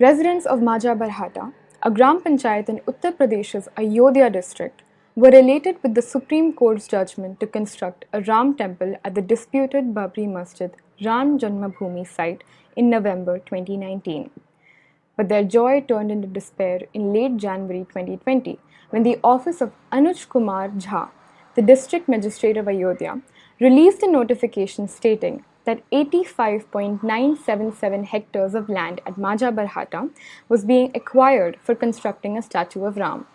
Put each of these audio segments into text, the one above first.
Residents of Majha Barhata, a Gram Panchayat in Uttar Pradesh's Ayodhya district, were elated with the Supreme Court's judgment to construct a Ram temple at the disputed Babri Masjid Ram Janmabhoomi site in November 2019. But their joy turned into despair in late January 2020 when the office of Anuj Kumar Jha, the district magistrate of Ayodhya, released a notification stating that 85.977 hectares of land at Majha Barhata was being acquired for constructing a statue of Ram.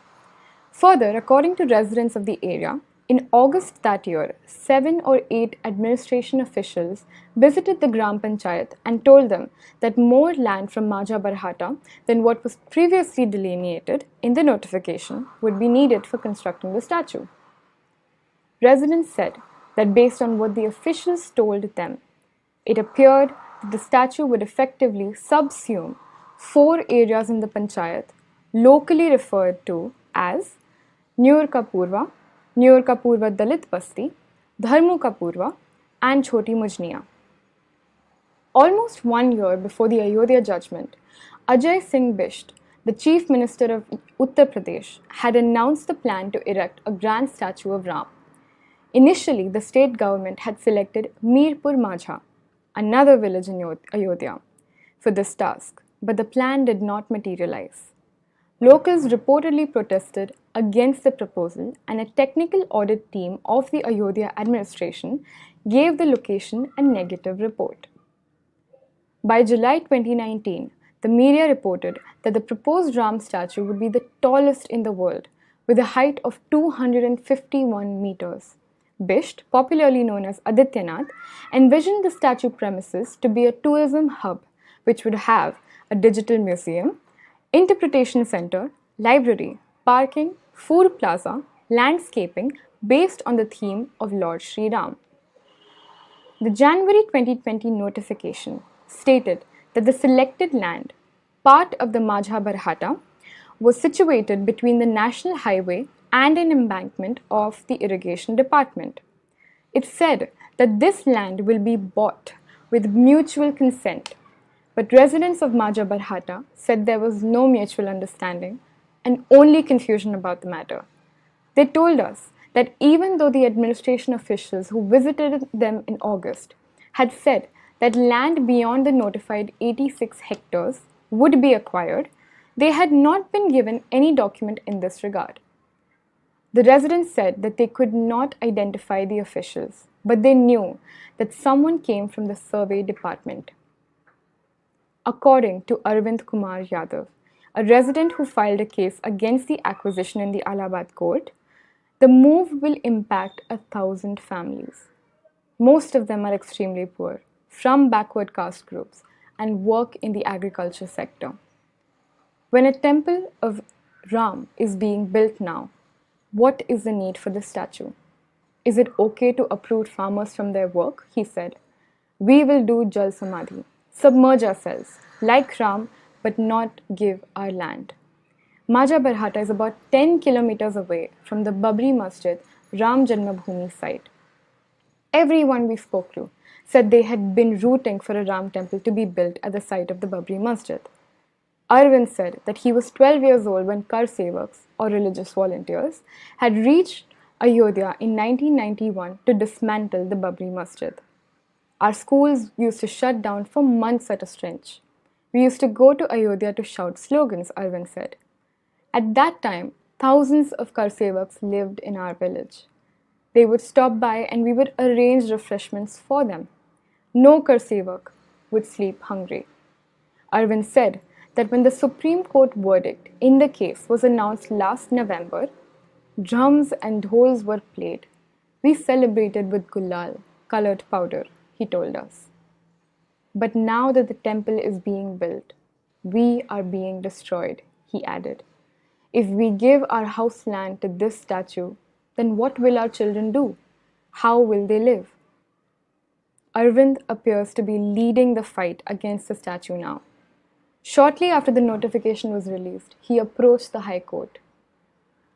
Further, according to residents of the area, in August that year, 7 or 8 administration officials visited the Gram Panchayat and told them that more land from Majha Barhata than what was previously delineated in the notification would be needed for constructing the statue. Residents said that based on what the officials told them, it appeared that the statue would effectively subsume 4 areas in the Panchayat, locally referred to as Meerpur Majha, Meerpur Majha Dalit Basti, Dharmu ka Purva, and Choti Mujniya. Almost 1 year before the Ayodhya judgment, Ajay Singh Bisht, the Chief Minister of Uttar Pradesh, had announced the plan to erect a grand statue of Ram. Initially, the state government had selected Meerpur Majha, another village in Ayodhya, for this task, but the plan did not materialize. Locals reportedly protested against the proposal, and a technical audit team of the Ayodhya administration gave the location a negative report. By July 2019, the media reported that the proposed Ram statue would be the tallest in the world, with a height of 251 meters. Bisht, popularly known as Adityanath, envisioned the statue premises to be a tourism hub, which would have a digital museum, interpretation center, library, parking, food plaza, landscaping based on the theme of Lord Shri Ram. The January 2020 notification stated that the selected land, part of the Majha Barhata, was situated between the national highway and an embankment of the irrigation department. It said that this land will be bought with mutual consent, but residents of Majha Barhata said there was no mutual understanding and only confusion about the matter. They told us that even though the administration officials who visited them in August had said that land beyond the notified 86 hectares would be acquired, they had not been given any document in this regard. The residents said that they could not identify the officials, but they knew that someone came from the survey department. According to Arvind Kumar Yadav, a resident who filed a case against the acquisition in the Allahabad Court, the move will impact 1,000 families. Most of them are extremely poor, from backward caste groups, and work in the agriculture sector. When a temple of Ram is being built now, what is the need for this statue? Is it okay to uproot farmers from their work? He said. We will do Jal Samadhi, submerge ourselves, like Ram, but not give our land. Majha Barhata is about 10 kilometers away from the Babri Masjid Ram Janmabhoomi site. Everyone we spoke to said they had been rooting for a Ram temple to be built at the site of the Babri Masjid. Arvind said that he was 12 years old when Kar Sevaks, or religious volunteers, had reached Ayodhya in 1991 to dismantle the Babri Masjid. Our schools used to shut down for months at a stretch. We used to go to Ayodhya to shout slogans, Arvind said. At that time, thousands of Kar Sevaks lived in our village. They would stop by and we would arrange refreshments for them. No Kar Sevak would sleep hungry. Arvind said that when the Supreme Court verdict in the case was announced last November, drums and dhols were played. We celebrated with gulal, colored powder, he told us. But now that the temple is being built, we are being destroyed, he added. If we give our house land to this statue, then what will our children do? How will they live? Arvind appears to be leading the fight against the statue now. Shortly after the notification was released, he approached the High Court.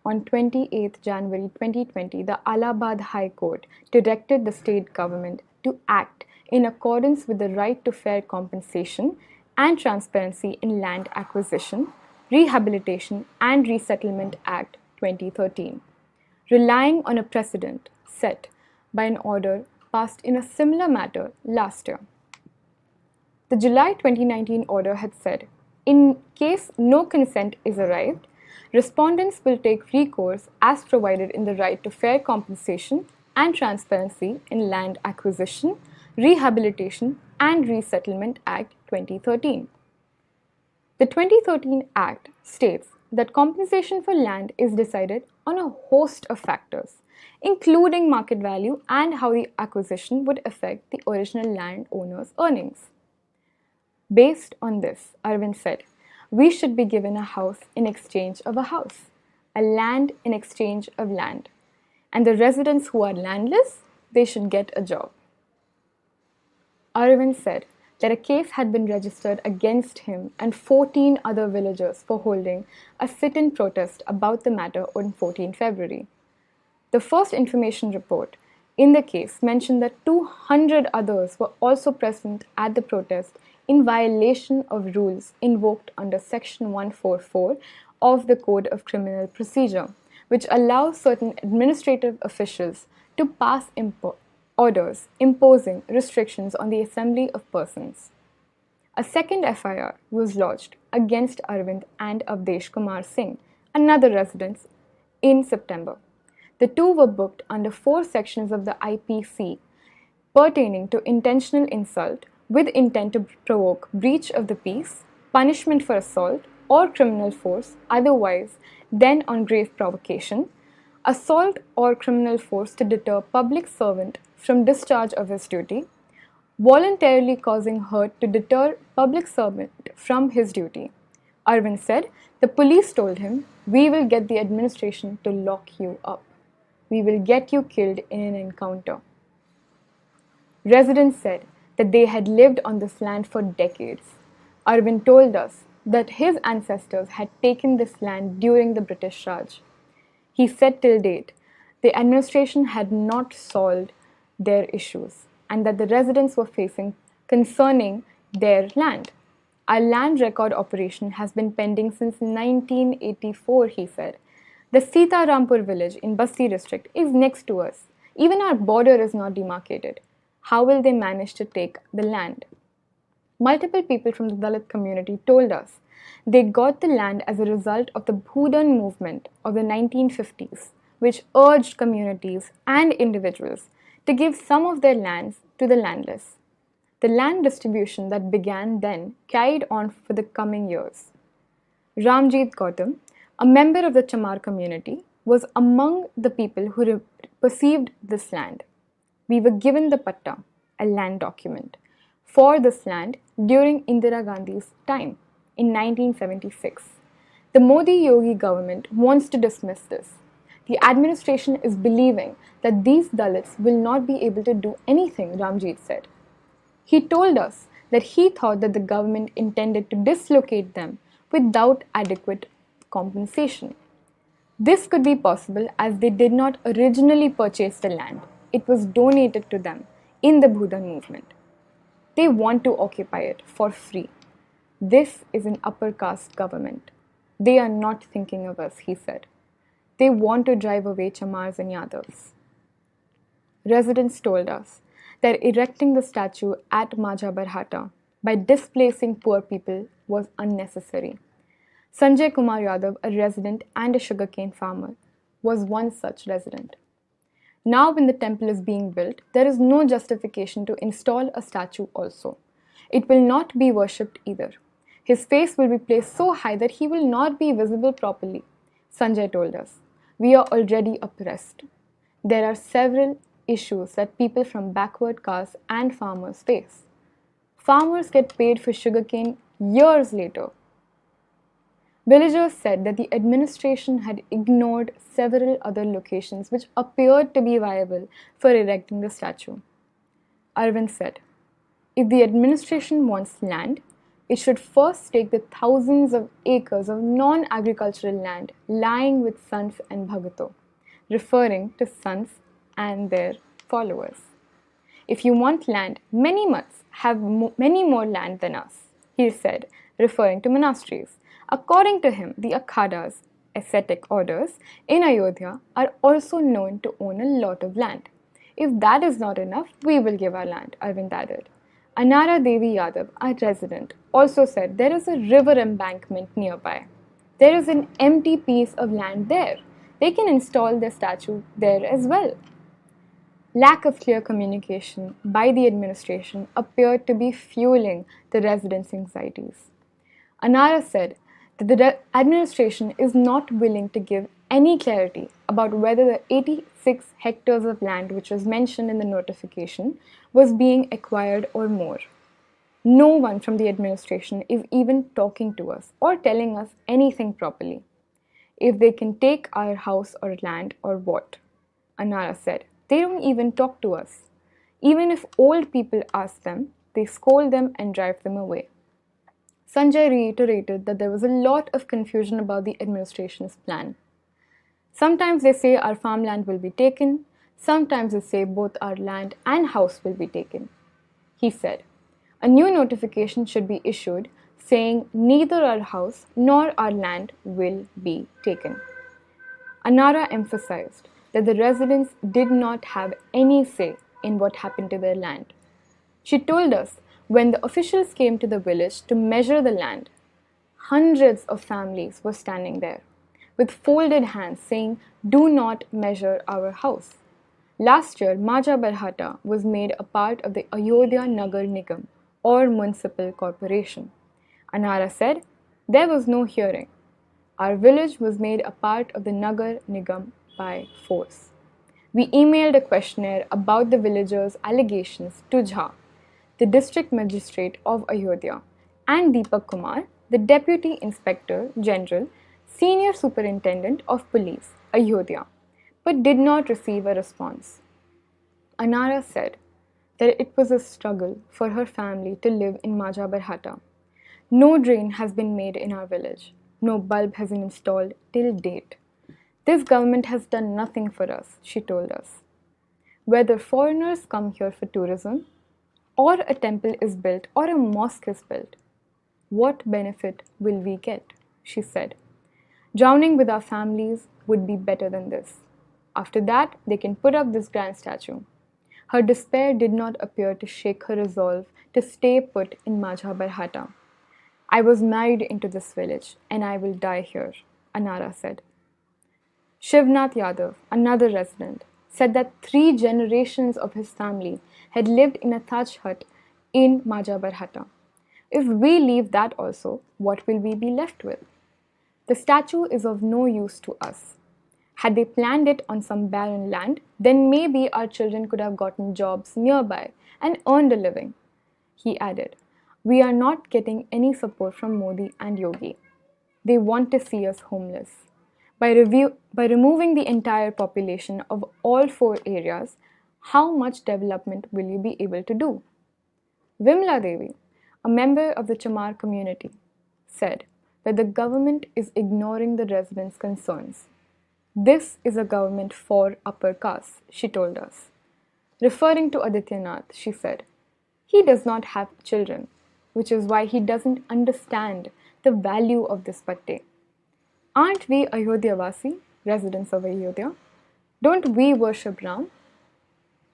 On 28 January 2020, the Allahabad High Court directed the state government to act in accordance with the right to fair compensation and Transparency in Land Acquisition, Rehabilitation and Resettlement Act 2013, relying on a precedent set by an order passed in a similar matter last year. The July 2019 order had said, in case no consent is arrived, respondents will take recourse as provided in the Right to Fair Compensation and Transparency in Land Acquisition, Rehabilitation and Resettlement Act 2013. The 2013 Act states that compensation for land is decided on a host of factors, including market value and how the acquisition would affect the original landowner's earnings. Based on this, Arvind said, we should be given a house in exchange of a house, a land in exchange of land, and the residents who are landless, they should get a job. Arvind said that a case had been registered against him and 14 other villagers for holding a sit-in protest about the matter on 14 February. The first information report in the case mentioned that 200 others were also present at the protest in violation of rules invoked under Section 144 of the Code of Criminal Procedure, which allows certain administrative officials to pass orders imposing restrictions on the assembly of persons. A second FIR was lodged against Arvind and Avdesh Kumar Singh, another resident, in September. The two were booked under 4 sections of the IPC pertaining to intentional insult with intent to provoke breach of the peace, punishment for assault or criminal force otherwise than on grave provocation, assault or criminal force to deter public servant from discharge of his duty, voluntarily causing hurt to deter public servant from his duty. Arvind said, the police told him, we will get the administration to lock you up. We will get you killed in an encounter. Residents said that they had lived on this land for decades. Arvind told us that his ancestors had taken this land during the British Raj. He said till date, the administration had not solved their issues and that the residents were facing concerning their land. Our land record operation has been pending since 1984, he said. The Sita Rampur village in Basti district is next to us. Even our border is not demarcated. How will they manage to take the land? Multiple people from the Dalit community told us they got the land as a result of the Bhudan movement of the 1950s, which urged communities and individuals to give some of their lands to the landless. The land distribution that began then carried on for the coming years. Ramjit Gautam, a member of the Chamar community, was among the people who perceived this land. We were given the patta, a land document, for this land during Indira Gandhi's time in 1976. The Modi-Yogi government wants to dismiss this. The administration is believing that these Dalits will not be able to do anything, Ramjit said. He told us that he thought that the government intended to dislocate them without adequate compensation. This could be possible as they did not originally purchase the land. It was donated to them in the Bhudan movement. They want to occupy it for free. This is an upper caste government. They are not thinking of us, he said. They want to drive away Chamars and Yadavs. Residents told us that erecting the statue at Majha Barhata by displacing poor people was unnecessary. Sanjay Kumar Yadav, a resident and a sugarcane farmer, was one such resident. Now when the temple is being built, there is no justification to install a statue also. It will not be worshipped either. His face will be placed so high that he will not be visible properly. Sanjay told us, we are already oppressed. There are several issues that people from backward caste and farmers face. Farmers get paid for sugarcane years later. Villagers said that the administration had ignored several other locations which appeared to be viable for erecting the statue. Arvind said, if the administration wants land, it should first take the thousands of acres of non-agricultural land lying with sons and bhagato, referring to sons and their followers. If you want land, many must have many more land than us, he said, referring to monasteries. According to him, the akhadas, ascetic orders, in Ayodhya are also known to own a lot of land. If that is not enough, we will give our land, Arvind added. Anara Devi Yadav, our resident, also said there is a river embankment nearby. There is an empty piece of land there. They can install their statue there as well. Lack of clear communication by the administration appeared to be fueling the residents' anxieties. Anara said that the administration is not willing to give any clarity about whether the 86 hectares of land which was mentioned in the notification was being acquired or more. No one from the administration is even talking to us or telling us anything properly. If they can take our house or land or what? Anara said. They don't even talk to us. Even if old people ask them, they scold them and drive them away. Sanjay reiterated that there was a lot of confusion about the administration's plan. Sometimes they say our farmland will be taken, sometimes they say both our land and house will be taken. He said, a new notification should be issued saying neither our house nor our land will be taken. Anara emphasized that the residents did not have any say in what happened to their land. She told us when the officials came to the village to measure the land, hundreds of families were standing there with folded hands saying, do not measure our house. Last year, Majha Barhata was made a part of the Ayodhya Nagar Nigam or municipal corporation. Anara said, there was no hearing. Our village was made a part of the Nagar Nigam by force. We emailed a questionnaire about the villagers' allegations to Jha, the district magistrate of Ayodhya, and Deepak Kumar, the deputy inspector general, senior superintendent of police, Ayodhya, but did not receive a response. Anara said that it was a struggle for her family to live in Majha Barhata. No drain has been made in our village. No bulb has been installed till date. This government has done nothing for us, she told us. Whether foreigners come here for tourism, or a temple is built, or a mosque is built, what benefit will we get? She said. Drowning with our families would be better than this. After that, they can put up this grand statue. Her despair did not appear to shake her resolve to stay put in Majha Barhata. I was married into this village, and I will die here, Anara said. Shivnath Yadav, another resident, said that 3 generations of his family had lived in a thatch hut in Majha Barhata. If we leave that also, what will we be left with? The statue is of no use to us. Had they planned it on some barren land, then maybe our children could have gotten jobs nearby and earned a living. He added, we are not getting any support from Modi and Yogi. They want to see us homeless. By removing the entire population of all 4 areas, how much development will you be able to do? Vimla Devi, a member of the Chamar community, said that the government is ignoring the residents' concerns. This is a government for upper caste, she told us. Referring to Adityanath, she said, he does not have children, which is why he doesn't understand the value of this patte. Aren't we Ayodhyavasi, residents of Ayodhya? Don't we worship Ram?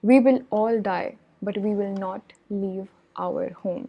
We will all die, but we will not leave our home.